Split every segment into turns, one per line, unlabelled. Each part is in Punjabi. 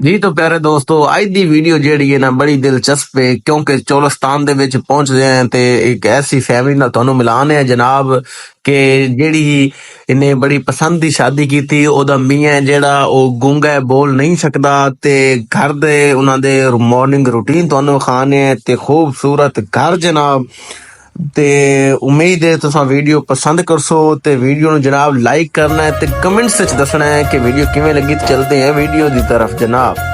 जी तो प्यारे दोस्तों आज दी वीडियो जेड़ी है ना बड़ी दिलचस्प है क्योंकि चोलिस्तान दे विच पहुंचदे हैं ते एक ऐसी फैमिली नाल तुहानू मिलाने हैं जनाब के जेड़ी इन्हें बड़ी पसंद दी शादी की थी ओदा मियां जेड़ा ओ गूंगा है बोल नहीं सकदा ते घर दे उन्हां दे मॉर्निंग रूटीन तुहानू खाने हैं ते खूबसूरत घर जनाब ते उम्मीद है तुसा वीडियो पसंद करसो ते वीडियो नु जनाब लाइक करना है ते कमेंट्स विच दसना है कि वीडियो किवें लगी ते चलते हैं वीडियो दी तरफ जनाब।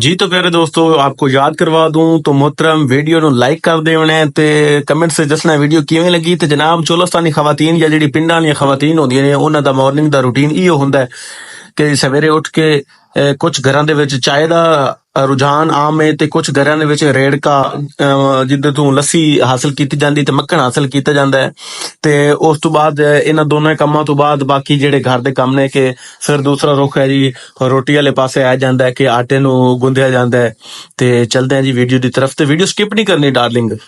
जी तो प्यारे दोस्तों आपको याद करवा दूं तो मोहतरम वीडियो नु लाइक कर देना ते कमेंट से दसना वीडियो किवें लगी ते जनाब चोलिस्तानी खवातीन या जेडी पिंडां दी खवातीन होंदियां ने उन्हां दा मॉर्निंग दा रूटीन इहो हुंदा है कि सवेरे उठ के कुछ घरां दे विच चाय दा रुझान आम है ते कुछ घरां दे विच रेड़का जिद्दे तों लस्सी हासिल कीती जांदी ते मक्खन हासिल कीता जांदा है ते उस तो बाद इन्हां दोनों कामां तो बाद बाकी जेड़े घर दे काम ने कि फिर दूसरा रुख है जी रोटी वाले पासे आ जांदा है कि आटे नूं गुंदिया जांदा है ते चलदे हैं जी वीडियो दी तरफ ते वीडियो स्किप नहीं करनी डार्लिंग।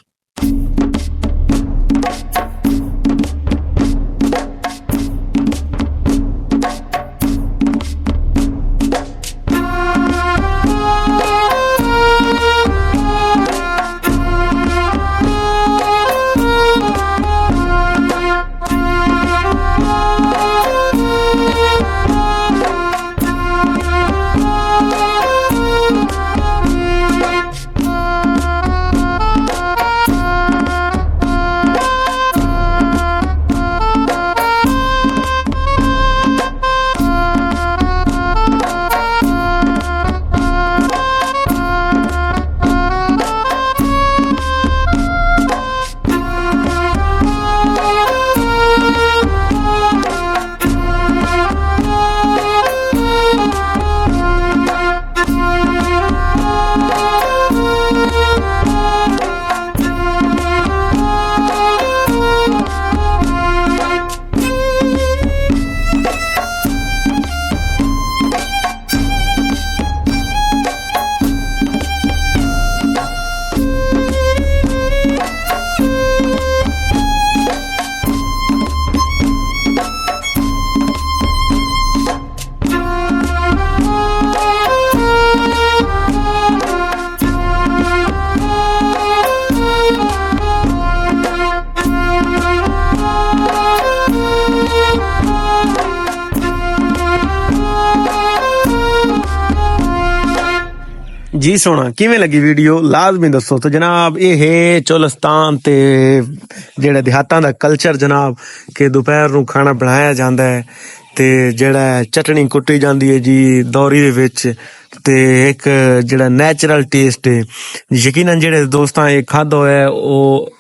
ਜੀ ਸੋਹਣਾ ਕਿਵੇਂ ਲੱਗੀ ਵੀਡੀਓ ਲਾਜ਼ਮੀ ਦੱਸੋ। ਤੇ ਜਨਾਬ ਇਹ ਹੈ ਚੋਲਿਸਤਾਨ ਤੇ ਜਿਹੜਾ ਦਿਹਾਤਾਂ ਦਾ ਕਲਚਰ ਜਨਾਬ ਕਿ ਦੁਪਹਿਰ ਨੂੰ ਖਾਣਾ ਬਣਾਇਆ ਜਾਂਦਾ ਹੈ ਤੇ ਜਿਹੜਾ ਚਟਣੀ ਕੁੱਟੀ ਜਾਂਦੀ ਹੈ ਜੀ ਦੌਰੀ ਦੇ ਵਿੱਚ ਤੇ ਇੱਕ ਜਿਹੜਾ ਨੈਚੁਰਲ ਟੇਸਟ ਹੈ ਯਕੀਨਨ ਜਿਹੜੇ ਦੋਸਤਾਂ ਇਹ ਖਾਧਾ ਹੋਇਆ ਉਹ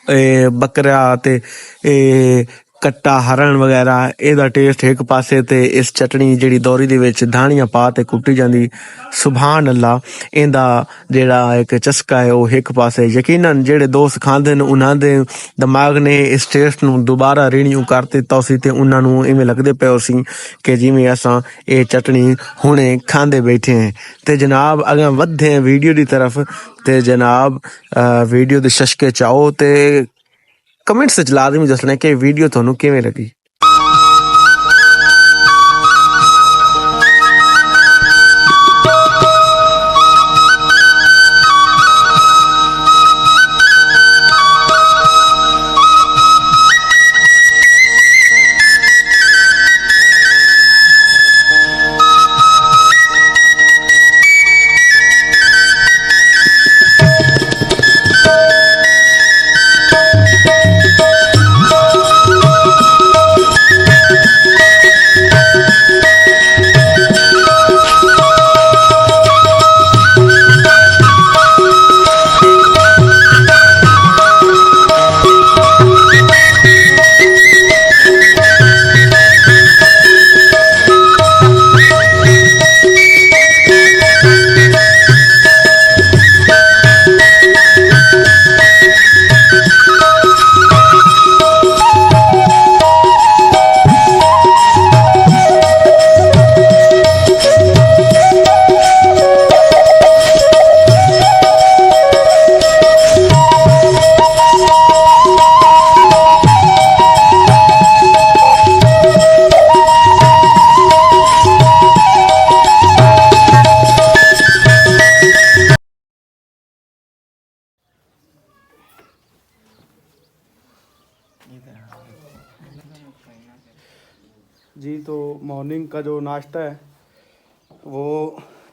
ਬੱਕਰਾ ਤੇ ਇਹ ਕੱਟਾ ਹਰਨ ਵਗੈਰਾ ਇਹਦਾ ਟੇਸਟ ਇੱਕ ਪਾਸੇ ਤੇ ਇਸ ਚਟਣੀ ਜਿਹੜੀ ਦੌਰੀ ਦੇ ਵਿੱਚ ਧਾਣੀਆਂ ਪਾ ਤੇ ਕੁੱਟੀ ਜਾਂਦੀ ਸੁਭਾਨ ਅੱਲਾ ਇਹਦਾ ਜਿਹੜਾ ਇੱਕ ਚਸਕਾ ਹੈ ਉਹ ਇੱਕ ਪਾਸੇ ਯਕੀਨਨ ਜਿਹੜੇ ਦੋਸਤ ਖਾਂਦੇ ਨੇ ਉਹਨਾਂ ਦੇ ਦਿਮਾਗ ਨੇ ਇਸ ਟੇਸਟ ਨੂੰ ਦੁਬਾਰਾ ਰੀਨਿਊ ਕਰ ਦਿੱਤਾ ਸੀ ਤੇ ਉਹਨਾਂ ਨੂੰ ਇਵੇਂ ਲੱਗਦੇ ਪਿਆ ਸੀ ਕਿ ਜਿਵੇਂ ਅਸਾਂ ਇਹ ਚਟਣੀ ਹੁਣੇ ਖਾਂਦੇ ਬੈਠੇ ਹਾਂ। ਤੇ ਜਨਾਬ ਅਗਾਂ ਵਧਦੇ ਹਾਂ ਵੀਡੀਓ ਦੀ ਤਰਫ ਤੇ ਜਨਾਬ ਵੀਡੀਓ ਦੇ ਸ਼ਸ਼ਕੇ ਚਾਓ ਤੇ ਕਮੈਂਟਸ ਵਿੱਚ ਲਾਜ਼ਮੀ ਦੱਸਣਾ ਕਿ ਵੀਡੀਓ ਤੁਹਾਨੂੰ ਕਿਵੇਂ ਲੱਗੀ। जी तो मॉर्निंग का जो नाश्ता है वो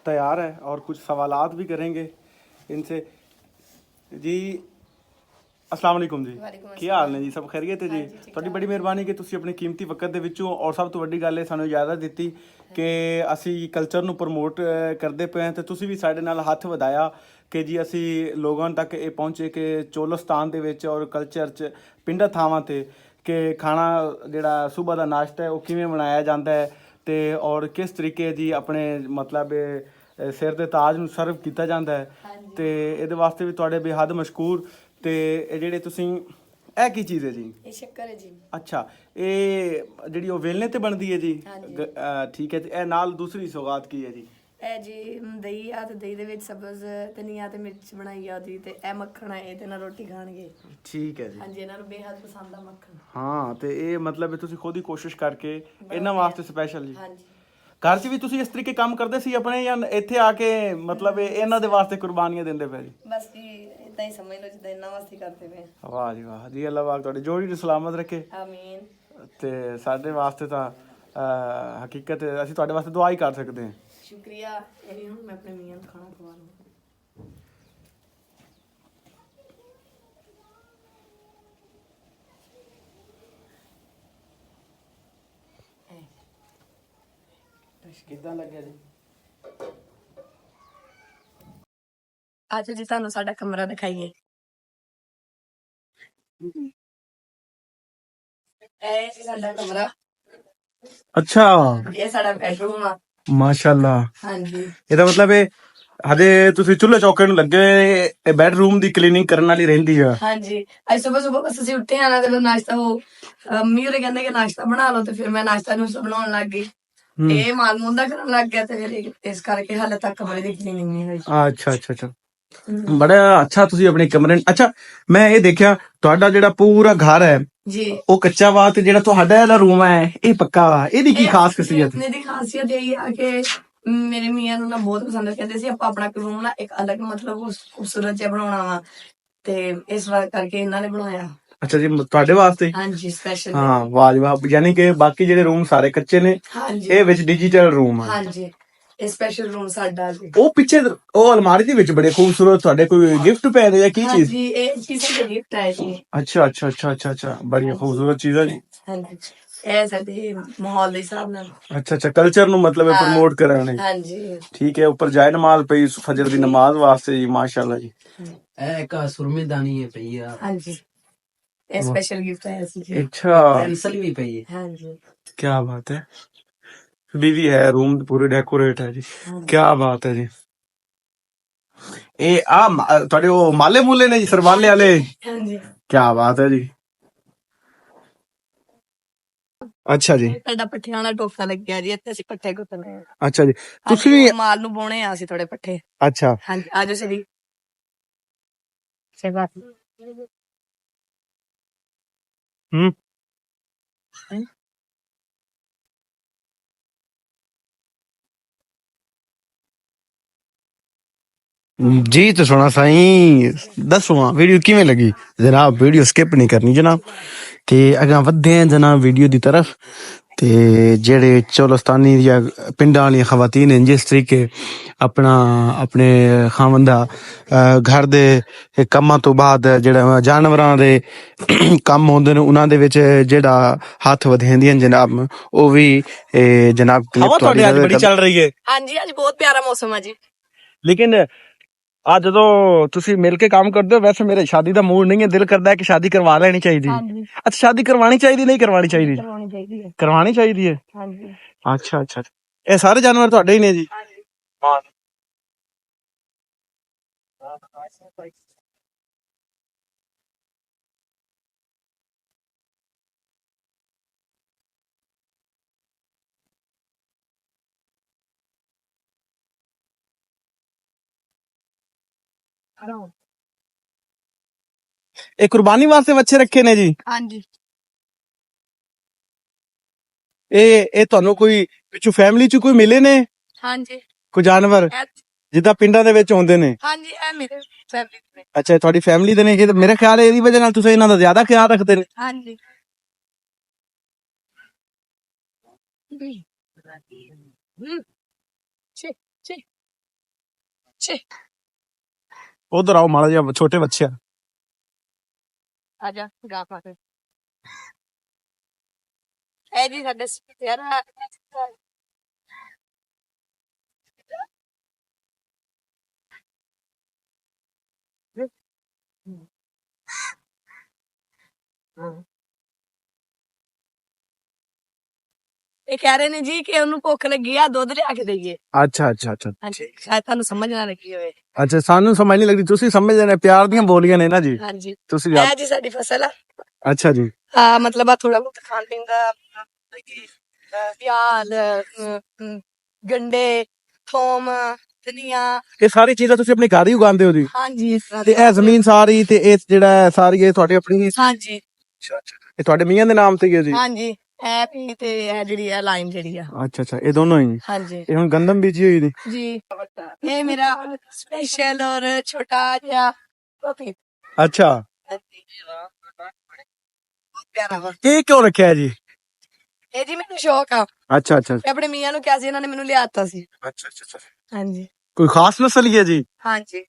तैयार है और कुछ सवालात भी करेंगे इनसे। जी अस्सलाम वालेकुम जी, ਕੀ ਹਾਲ ਨੇ ਜੀ? ਸਭ ਖੈਰੀਅਤ ਹੈ ਜੀ? ਤੁਹਾਡੀ ਬੜੀ ਮਿਹਰਬਾਨੀ ਕਿ ਤੁਸੀਂ ਆਪਣੇ ਕੀਮਤੀ ਵਕਤ ਦੇ ਵਿੱਚੋਂ ਔਰ ਸਭ ਤੋਂ ਵੱਡੀ ਗੱਲ ਹੈ ਸਾਨੂੰ ਇਜਾਜ਼ਤ ਦਿੱਤੀ ਕਿ ਅਸੀਂ ਕਲਚਰ ਨੂੰ ਪ੍ਰਮੋਟ ਕਰਦੇ ਪਏ ਹਾਂ ਤੇ ਤੁਸੀਂ ਵੀ ਸਾਡੇ ਨਾਲ ਹੱਥ ਵਧਾਇਆ ਕਿ ਜੀ ਅਸੀਂ ਲੋਕਾਂ ਤੱਕ ਇਹ ਪਹੁੰਚੇ ਕਿ ਚੋਲਿਸਤਾਨ ਦੇ ਵਿੱਚ ਔਰ ਕਲਚਰ 'ਚ ਪਿੰਡਾਂ ਥਾਵਾਂ 'ਤੇ ਕਿ ਖਾਣਾ ਜਿਹੜਾ ਸੁਬਹ ਦਾ ਨਾਸ਼ਤਾ ਹੈ ਉਹ ਕਿਵੇਂ ਬਣਾਇਆ ਜਾਂਦਾ ਹੈ ਤੇ ਔਰ ਕਿਸ ਤਰੀਕੇ ਜੀ ਆਪਣੇ ਮਤਲਬ ਸਿਰ ਦੇ ਤਾਜ ਨੂੰ ਸਰਵ ਕੀਤਾ ਜਾਂਦਾ ਹੈ ਤੇ ਇਹਦੇ ਵਾਸਤੇ ਵੀ ਤੁਹਾਡੇ ਬੇਹੱਦ ਮਸ਼ਕੂਰ। ਤੇ ਇਹ ਜਿਹੜੇ ਤੁਸੀਂ ਇਹ ਕੀ ਚੀਜ਼ ਹੈ ਜੀ?
ਇਹ ਸ਼ੱਕਰ ਹੈ ਜੀ।
ਅੱਛਾ, ਇਹ ਜਿਹੜੀ ਉਹ ਵੇਲਣੇ ਤੇ ਬਣਦੀ ਹੈ ਜੀ? ਠੀਕ ਹੈ। ਤੇ ਇਹ ਨਾਲ ਦੂਸਰੀ ਸੌਗਾਤ ਕੀ ਹੈ ਜੀ?
ਇਹ ਜੀ ਦਹੀਂ ਆ ਤੇ ਦਹੀਂ ਦੇ ਵਿੱਚ ਸਬਜ਼ ਧਨੀਆ ਤੇ ਮਿਰਚ ਬਣਾਈ ਆ ਉਹਦੀ ਤੇ ਇਹ ਮੱਖਣ ਹੈ ਇਹਦੇ ਨਾਲ ਰੋਟੀ ਖਾਣਗੇ।
ਠੀਕ ਹੈ ਜੀ।
ਹਾਂਜੀ, ਇਹਨਾਂ ਨੂੰ ਬੇਹੱਦ ਪਸੰਦ ਆ ਮੱਖਣ।
ਹਾਂ ਤੇ ਇਹ ਮਤਲਬ ਤੁਸੀਂ ਖੁਦ ਹੀ ਕੋਸ਼ਿਸ਼ ਕਰਕੇ ਇਹਨਾਂ ਵਾਸਤੇ ਸਪੈਸ਼ਲ ਜੀ?
ਹਾਂਜੀ।
ਘਰ 'ਚ ਵੀ ਤੁਸੀਂ ਇਸ ਤਰੀਕੇ ਕੰਮ ਕਰਦੇ ਸੀ ਆਪਣੇ ਜਾਂ ਇੱਥੇ ਆ ਕੇ ਮਤਲਬ ਇਹਨਾਂ ਦੇ ਵਾਸਤੇ ਕੁਰਬਾਨੀਆਂ ਦਿੰਦੇ ਪਏ ਜੀ?
ਬਸ ਜੀ ਇਦਾਂ ਹੀ ਸਮਝ ਲਓ ਜਿੱਦਾਂ ਇਹਨਾਂ ਵਾਸਤੇ ਕਰਦੇ ਪਏ।
ਵਾਹ ਜੀ ਵਾਹ ਜੀ, ਅੱਲਾਹ ਪਾਕ ਤੁਹਾਡੀ ਜੋੜੀ ਨੂੰ ਸਲਾਮਤ ਰੱਖੇ।
ਆਮੀਨ।
ਤੇ ਸਾਡੇ ਵਾਸਤੇ ਤਾਂ ਹਕੀਕਤ ਅਸੀਂ ਤੁਹਾਡੇ ਵਾਸਤੇ ਦੁਆ ਹੀ ਕਰ ਸਕਦੇ ਹਾਂ।
ਸ਼ੁਕਰੀਆ। ਇਹ ਹੁਣ ਮੈਂ ਆਪਣੇ ਮੀਆਂ ਨੂੰ ਖਾਣਾ ਖਵਾ ਲਵਾਂ।
ਕਿੱਦਾਂ ਲੱਗਿਆ ਜੀ?
ਅੱਜ ਜੀ ਤੁਹਾਨੂੰ ਸਾਡਾ ਕਮਰਾ ਦਿਖਾਈਏ। ਇਹ ਜੀ ਸਾਡਾ ਕਮਰਾ।
ਅੱਛਾ,
ਇਹ ਸਾਡਾ ਬੈਡਰੂਮ ਆ।
ਮਾਸ਼ਾਅੱਲਾ।
ਹਾਂਜੀ।
ਇਹਦਾ ਮਤਲਬ ਇਹ ਹਜੇ ਤੁਸੀਂ ਚੁੱਲ੍ਹੇ ਚੌਕੇ ਨੂੰ ਲੱਗੇ ਬੈਡਰੂਮ ਦੀ ਕਲੀਨਿੰਗ ਕਰਨ ਵਾਲੀ ਰਹਿੰਦੀ ਆ?
ਹਾਂਜੀ। ਅੱਜ ਸਵੇਰ ਬਸ ਅਸੀਂ ਉੱਠੇ ਆਣਾ ਤੇ ਨਾਸ਼ਤਾ ਮੰਮੀ ਉਹਦੇ ਕਹਿੰਦੇ ਕਿ ਨਾਸ਼ਤਾ ਬਣਾ ਲਓ ਤੇ ਫਿਰ ਮੈਂ ਨਾਸ਼ਤਾ ਨੂੰ ਬਣਾਉਣ ਲੱਗ ਗਈ। ਇਹ ਮਾਲ ਮੁੰਦਾ ਕਰਨ ਲੱਗ ਗਿਆ ਤੇ ਫਿਰ ਇਸ ਕਰਕੇ ਹਾਲੇ ਤੱਕ ਕਮਰੇ ਦੀ ਕਲੀਨਿੰਗ ਨਹੀਂ ਹੋਈ।
ਅੱਛਾ ਅੱਛਾ ਅੱਛਾ, ਬੜਾ ਅੱਛਾ। ਤੁਸੀਂ ਆਪਣੇ ਕਮਰੇ ਅੱਛਾ ਮੈਂ ਇਹ ਦੇਖਿਆ ਤੁਹਾਡਾ ਜਿਹੜਾ ਪੂਰਾ ਘਰ ਹੈ
ਜੀ
ਉਹ ਕੱਚਾ ਵਾ ਤੇ ਜਿਹੜਾ ਤੁਹਾਡਾ ਇਹਦਾ ਰੂਮ ਹੈ ਇਹ ਪੱਕਾ ਵਾ। ਇਹਦੀ ਕੀ ਖਾਸ ਖਾਸੀਅਤ?
ਇਹਦੀ ਖਾਸੀਅਤ ਇਹ ਆ ਕਿ ਮੇਰੇ ਮੀਆਂ ਨੂੰ ਨਾ ਬਹੁਤ ਪਸੰਦ ਹੈ। ਕਹਿੰਦੇ ਸੀ ਆਪਾਂ ਆਪਣਾ ਰੂਮ ਨਾ ਇੱਕ ਅਲੱਗ ਮਤਲਬ ਖੂਬਸੂਰਤ ਜਿਹਾ ਬਣਾਉਣਾ ਵਾ ਤੇ ਇਸ ਵਾਰ ਕਰਕੇ ਇਹਨਾਂ ਨੇ ਬਣਾਇਆ।
ਅੱਛਾ ਜੀ, ਤੁਹਾਡੇ ਵਾਸਤੇ?
ਹਾਂਜੀ, ਸਪੈਸ਼ਲ।
ਹਾਂ, ਵਾਹ ਜੀ ਵਾਹ। ਯਾਨੀ ਕਿ ਬਾਕੀ ਜਿਹੜੇ ਰੂਮ ਸਾਰੇ ਕੱਚੇ ਨੇ,
ਹਾਂਜੀ,
ਇਹ ਵਿੱਚ ਡਿਜੀਟਲ ਰੂਮ ਆ।
ਹਾਂਜੀ, ਇਹ ਸਪੈਸ਼ਲ ਰੂਮ ਸਾਡਾ ਜੀ।
ਉਹ ਪਿੱਛੇ ਉਹ ਅਲਮਾਰੀ ਦੇ ਵਿੱਚ ਬੜੇ ਖੂਬਸੂਰਤ ਤੁਹਾਡੇ ਕੋਈ ਗਿਫਟ ਪਏ ਨੇ ਜਾਂ ਕੀ ਚੀਜ਼?
ਹਾਂਜੀ ਇਹ ਕਿਸੇ ਦਾ ਗਿਫਟ ਹੈ ਜੀ।
ਅੱਛਾ ਅੱਛਾ ਅੱਛਾ ਅੱਛਾ ਅੱਛਾ, ਬੜੀ ਖੂਬਸੂਰਤ ਚੀਜ਼ ਹੈ ਜੀ।
ਹਾਂਜੀ ਇਹ ਸਾਡੇ ਮਾਹੌਲ ਦੇ ਹਿਸਾਬ ਨਾਲ।
ਅੱਛਾ ਅੱਛਾ, ਕਲਚਰ ਨੂੰ ਮਤਲਬ ਪ੍ਰਮੋਟ ਕਰਨ ਲਈ।
ਹਾਂਜੀ
ਠੀਕ ਹੈ। ਉੱਪਰ ਜਾਏ ਨਮਾਜ਼ ਪਈ ਫਜਰ ਦੀ ਨਮਾਜ਼ ਵਾਸਤੇ ਜੀ, ਮਾਸ਼ਾਅੱਲਾ ਜੀ।
ਇਹ ਇੱਕ ਸੁਰਮੇਦਾਨੀ ਹੈ ਪਈ ਆ।
ਹਾਂਜੀ ਇਹ ਸਪੈਸ਼ਲ ਗਿਫਟ ਹੈ ਸੀ ਜੀ।
ਅੱਛਾ,
ਪੈਨਸਲ ਵੀ ਪਈ ਹੈ।
ਹਾਂਜੀ
ਕੀ ਬਾਤ ਹੈ। बीवी है, रूम पूरे डेकोरेट है जी। क्या बात है जी। ਇਹ ਤੁਹਾਡੇ ਉਹ ਮਾਲੇ ਮੂਲੇ ਨੇ ਜੀ, ਸਰਵਾਲੇ ਵਾਲੇ?
ਹਾਂਜੀ
ਕੀ ਬਾਤ ਹੈ ਜੀ। ਅੱਛਾ ਜੀ।
ਸਾਡਾ ਪੱਠਿਆਂ ਵਾਲਾ ਟੋਕਾ ਲੱਗਿਆ ਜੀ, ਇੱਥੇ ਅਸੀਂ ਪੱਠੇ ਕੁੱਟਨੇ ਆ।
ਅੱਛਾ ਜੀ, ਤੁਸੀਂ ਵੀ
ਮਾਲ ਨੂੰ ਬੋਣੇ ਆ ਅਸੀਂ ਥੋੜੇ ਪੱਠੇ।
ਅੱਛਾ
ਹਾਂਜੀ ਆਜੋ ਸਰੀ ਸੇਵਾ।
ਹੂੰ जी। तो सोना साईं दसो वीडियो किवें लगी जनाब? वीडियो स्किप नहीं करनी जनाब। ते अगां वधदे हैं जनाब वीडियो दी तरफ। ते जेड़े चोलस्तानी या पिंडां वाली खवातीन हैं, जिस तरीके अपना अपने खावंदा घर दे कम्मां तो बाद जेड़ा जानवरां दे कम्म होंदे ने उन्हां दे विच जेड़ा हत्थ वधेंदियां जनाब, ओ भी जनाब क्लिप तुहाडी अज बड़ी चल रही है।
ਹਾਂਜੀ ਅੱਜ ਬਹੁਤ ਪਿਆਰਾ ਮੌਸਮ ਆ ਜੀ।
लेकिन आ ਜਦੋਂ ਤੁਸੀਂ ਮਿਲ ਕੇ ਕੰਮ ਕਰਦੇ ਹੋ, ਵੈਸੇ ਮੇਰੇ ਸ਼ਾਦੀ ਦਾ ਮੂਡ ਨਹੀਂ ਹੈ, ਦਿਲ ਕਰਦਾ ਹੈ ਕਿ ਸ਼ਾਦੀ ਕਰਵਾ ਲੈਣੀ ਚਾਹੀਦੀ।
ਹਾਂਜੀ
ਅੱਛਾ, ਸ਼ਾਦੀ ਕਰਵਾਣੀ ਚਾਹੀਦੀ ਨਹੀਂ ਕਰਵਾਣੀ ਚਾਹੀਦੀ?
ਕਰਵਾਉਣੀ ਚਾਹੀਦੀ ਹੈ।
ਕਰਵਾਣੀ ਚਾਹੀਦੀ ਹੈ।
ਹਾਂਜੀ
ਅੱਛਾ ਅੱਛਾ, ਇਹ ਸਾਰੇ ਜਾਨਵਰ ਤੁਹਾਡੇ ਹੀ ਨੇ ਜੀ? ਹਾਂ। ਇਹ ਕੁਰਬਾਨੀ ਵਾਸਤੇ ਬੱਚੇ ਰੱਖੇ ਨੇ ਜੀ?
ਹਾਂਜੀ
ਇਹ ਤੁਹਾਨੂੰ ਕੋਈ ਪਿੱਛੋਂ ਫੈਮਿਲੀ ਚ ਕੋਈ ਮਿਲੇ ਨੇ
ਹਾਂਜੀ
ਕੋਈ ਜਾਨਵਰ ਜਿੱਦਾਂ ਪਿੰਡਾਂ ਦੇ ਵਿੱਚ ਹੁੰਦੇ ਨੇ?
ਹਾਂਜੀ ਇਹ ਮੇਰੇ ਫੈਮਿਲੀ ਦੇ।
ਅੱਛਾ, ਤੁਹਾਡੀ ਫੈਮਿਲੀ ਦੇ ਨੇ? ਇਹ ਮੇਰਾ ਖਿਆਲ ਹੈ ਇਹਦੀ ਵਜ੍ਹਾ ਨਾਲ ਤੁਸੀਂ ਇਹਨਾਂ ਦਾ ਜ਼ਿਆਦਾ ਖਿਆਲ ਰੱਖਦੇ ਨੇ।
ਹਾਂਜੀ
ਉਧਰ ਆਓ ਮਾੜਾ ਜਿਹਾ, ਛੋਟੇ ਬੱਚੇ ਆ।
ਆਜਾ ਗਾ ਪਾਤੇ ਇਹ ਜੀ ਸਾਡੇ ਪਿਆਰਾ। ਇਹ ਕਹਿ ਰਹੇ ਨੇ ਜੀ ਕਿ ਉਹਨੂੰ ਭੁੱਖ ਲੱਗੀ ਆ, ਦੁੱਧ ਲਿਆ ਕੇ ਦੇਈਏ।
ਅੱਛਾ ਅੱਛਾ ਅੱਛਾ
ਹਾਂਜੀ ਸ਼ਾਇਦ ਤੁਹਾਨੂੰ ਸਮਝ ਨਾ ਲੱਗੀ ਹੋਵੇ।
ਅੱਛਾ, ਸਾਨੂੰ ਸਮਝ ਨਹੀਂ ਲੱਗਦੀ, ਤੁਸੀਂ ਸਮਝਦੇ ਨੇ, ਪਿਆਰ ਦੀਆਂ ਬੋਲੀਆਂ ਨੇ ਨਾ ਜੀ।
ਹਾਂਜੀ
ਤੁਸੀਂ
ਇਹ ਜੀ ਸਾਡੀ ਫਸਲ ਆ।
ਅੱਛਾ ਜੀ।
ਮਤਲਬ ਆ ਥੋੜਾ ਬਹੁਤ ਖਾਣ ਪੀਣ ਦਾ, ਪਿਆਜ਼, ਗੰਡੇ, ਥੋਮ, ਧਨੀਆ,
ਇਹ ਸਾਰੀ ਚੀਜ਼ਾਂ ਤੁਸੀਂ ਆਪਣੇ ਘਰ ਹੀ ਉਗਾਉਂਦੇ ਹੋ ਜੀ?
ਹਾਂਜੀ
ਤੇ ਇਹ ਜ਼ਮੀਨ ਸਾਰੀ ਤੇ ਇਹ ਜਿਹੜਾ ਸਾਰੀ ਇਹ ਤੁਹਾਡੀ ਆਪਣੀ?
ਹਾਂਜੀ
ਅੱਛਾ ਅੱਛਾ, ਇਹ ਤੁਹਾਡੇ ਮੀਆਂ ਦੇ ਨਾਮ ਤੇ ਹੀ ਹੈ ਜੀ?
ਹਾਂਜੀ ਇਹ ਵੀ ਤੇ ਇਹ ਜਿਹੜੀ ਆ ਲਾਈਨ ਜਿਹੜੀ ਆ।
ਅੱਛਾ ਅੱਛਾ, ਇਹ ਦੋਨੋਂ ਹੀ?
ਹਾਂਜੀ
ਇਹ ਹੁਣ ਗੰਦਮ ਬੀਜੀ ਹੋਈ ਦੀ
ਜੀ। ਇਹ ਮੇਰਾ ਸਪੈਸ਼ਲ ਔਰ ਛੋਟਾ ਜਿਹਾ ਪਪੀ।
ਅੱਛਾ,
ਪਿਆਰਾ ਵਾ।
ਇਹ ਕਿਉਂ ਰੱਖਿਆ ਜੀ?
ਇਹ ਜੀ ਮੈਨੂੰ ਸ਼ੌਕ ਆ।
ਅੱਛਾ ਅੱਛਾ
ਮੈਂ ਆਪਣੇ ਮੀਆਂ ਨੂੰ ਕਿਹਾ ਸੀ, ਇਹਨਾਂ ਨੇ ਮੈਨੂੰ ਲਿਆ ਦਿੱਤਾ ਸੀ।
ਅੱਛਾ ਅੱਛਾ,
ਹਾਂਜੀ
ਕੋਈ ਖਾਸ ਨਸਲ ਹੀ ਹੈ ਜੀ?
ਹਾਂਜੀ